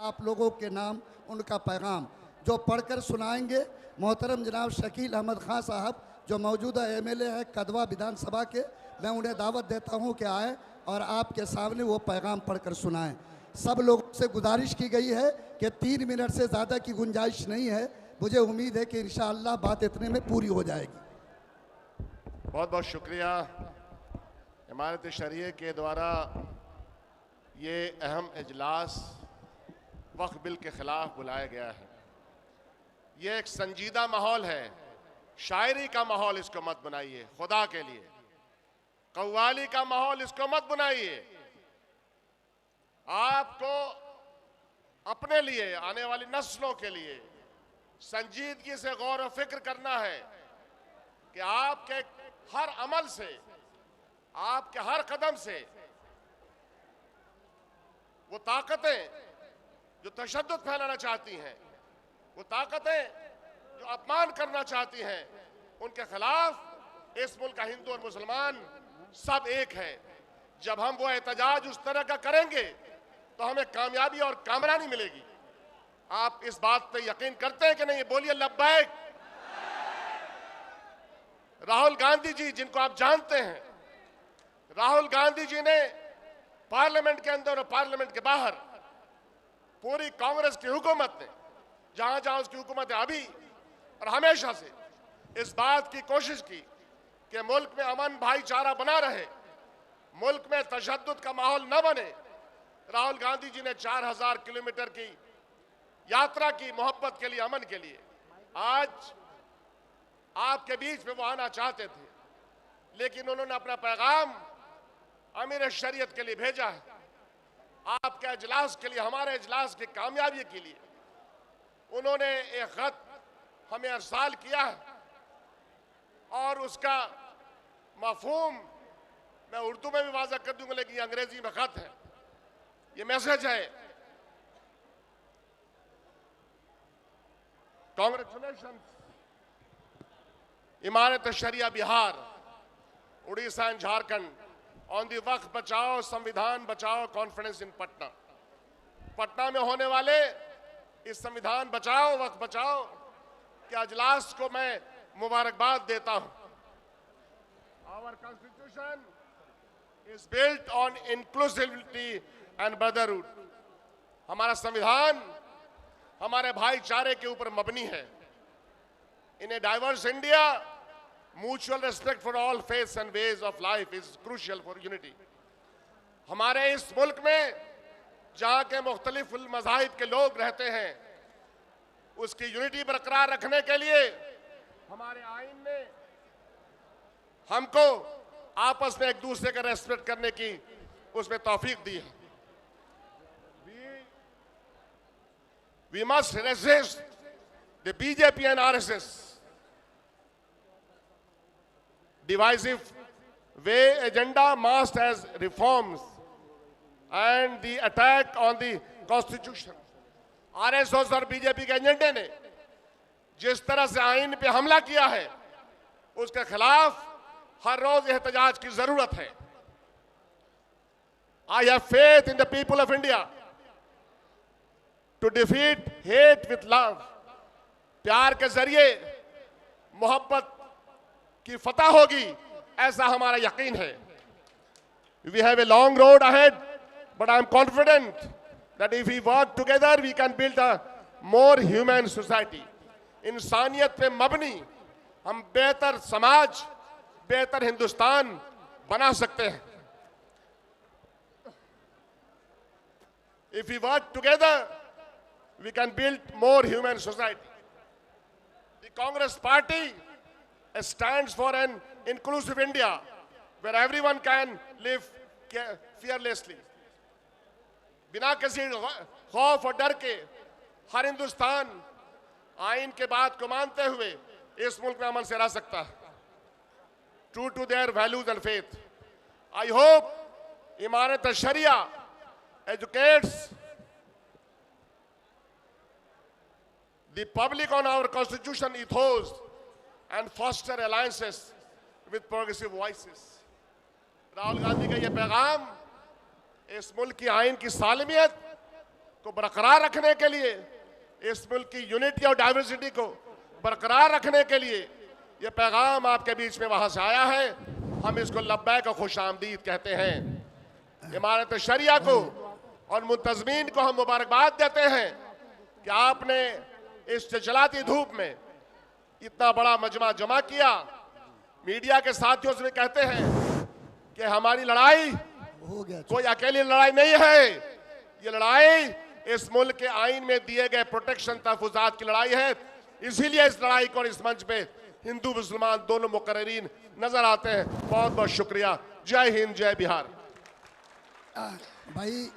आप लोगों के नाम उनका पैगाम जो पढ़कर सुनाएंगे मोहतरम जनाब शकील अहमद खान साहब जो मौजूदा एमएलए है कदवा विधानसभा के। मैं उन्हें दावत देता हूं कि आए और आपके सामने वो पैगाम पढ़कर सुनाएं। सब लोगों से गुजारिश की गई है कि 3 मिनट से ज़्यादा की गुंजाइश नहीं है। मुझे उम्मीद है कि इंशाअल्लाह बात इतने में पूरी हो जाएगी। बहुत बहुत शुक्रिया। इमारत शरिया के द्वारा ये अहम इजलास वक्फ बिल के ख़िलाफ़ बुलाया गया है। ये एक संजीदा माहौल है, शायरी का माहौल इसको मत बनाइए, खुदा के लिए। कव्वाली का माहौल इसको मत बनाइए। आपको अपने लिए, आने वाली नस्लों के लिए संजीदगी से गौर व फिक्र करना है कि आपके हर अमल से, आपके हर कदम से वो ताकतें जो तशद्दुद फैलाना चाहती हैं, वो ताकतें जो अपमान करना चाहती हैं, उनके खिलाफ इस मुल्क का हिंदू और मुसलमान सब एक है। जब हम वो एहतजाज उस तरह का करेंगे तो हमें कामयाबी और कामरानी मिलेगी। आप इस बात पे यकीन करते हैं कि नहीं? बोलिए लब्बैक। राहुल गांधी जी, जिनको आप जानते हैं, राहुल गांधी जी ने पार्लियामेंट के अंदर और पार्लियामेंट के बाहर पूरी कांग्रेस की हुकूमत ने जहां जहां उसकी हुकूमत है अभी और हमेशा से इस बात की कोशिश की कि मुल्क में अमन भाईचारा बना रहे, मुल्क में तशद्दुद का माहौल न बने। राहुल गांधी जी ने 4000 किलोमीटर की यात्रा की मोहब्बत के लिए, अमन के लिए। आज आपके बीच में वो आना चाहते थे, लेकिन उन्होंने अपना पैगाम अमीर शरीयत के लिए भेजा है। आपके इजलास के लिए, हमारे इजलास की कामयाबी के लिए उन्होंने एक खत हमें अरसाल किया है और उसका मफहूम मैं उर्दू में भी वाज़ह कर दूंगा, लेकिन अंग्रेजी में खत है। ये मैसेज है, congratulation Imarat Shariah Bihar, Orissa and Jharkhand on the वक्फ बचाओ संविधान बचाओ कॉन्फ्रेंस इन पटना। पटना में होने वाले इस संविधान बचाओ वक्फ बचाओ के अजलास को मैं मुबारकबाद देता हूं। Our constitution is built on inclusivity and brotherhood. हमारा संविधान हमारे भाईचारे के ऊपर मबनी है। In a diverse India mutual respect for all faiths and ways of life is crucial for unity. हमारे इस मुल्क में जहां के मुख्तलिफ मज़ाहिब के लोग रहते हैं, उसकी यूनिटी बरकरार रखने के लिए हमारे आईन ने हमको आपस में एक दूसरे का रेस्पेक्ट करने की उसमें तौफीक दी है। We must resist the BJP and RSS divisive way agenda masked as reforms and the attack on the constitution। RSS और बीजेपी के एजेंडे ने जिस तरह से आईन पे हमला किया है, उसके खिलाफ हर रोज एहतजाज की जरूरत है। I have faith in the people of India to defeat hate with love। प्यार के जरिए मोहब्बत की फतह होगी, ऐसा हमारा यकीन है। We have a long road ahead, but I am confident that if we work together, we can build a more human society। इंसानियत पे मबनी हम बेहतर समाज, बेहतर हिंदुस्तान बना सकते हैं। If we work together, we can build more human society। The Congress Party stands for an inclusive India where everyone can live fearlessly। बिना किसी खौफ और डर के हर हिंदुस्तान आइन के बात को मानते हुए इस मुल्क में अमन से रह सकता है, true to their values and faith। I hope इमारत शरिया educates the public on our constitution ethos and foster alliances with progressive voices। Rahul Gandhi का ये पैगाम इस मुल्क की आइन की सालमियत को बरकरार रखने के लिए, इस मुल्क की यूनिटी और डाइवर्सिटी को बरकरार रखने के लिए ये पैगाम आपके बीच में वहां से आया है। हम इसको लब्बैक और खुश आमदीद कहते हैं। इमारत शरिया को और मुंतजमीन को हम मुबारकबाद देते हैं कि आपने इस चलचलाती धूप में इतना बड़ा मजमा जमा किया। मीडिया के साथियों से भी कहते हैं कि हमारी लड़ाई हो गया। कोई अकेली लड़ाई नहीं है, ये लड़ाई इस मुल्क के आईन में दिए गए प्रोटेक्शन तहफुजात की लड़ाई है। इसीलिए इस लड़ाई को और इस मंच पे हिंदू मुसलमान दोनों मुकर्रिरीन नजर आते हैं। बहुत बहुत शुक्रिया। जय हिंद, जय बिहार। भाई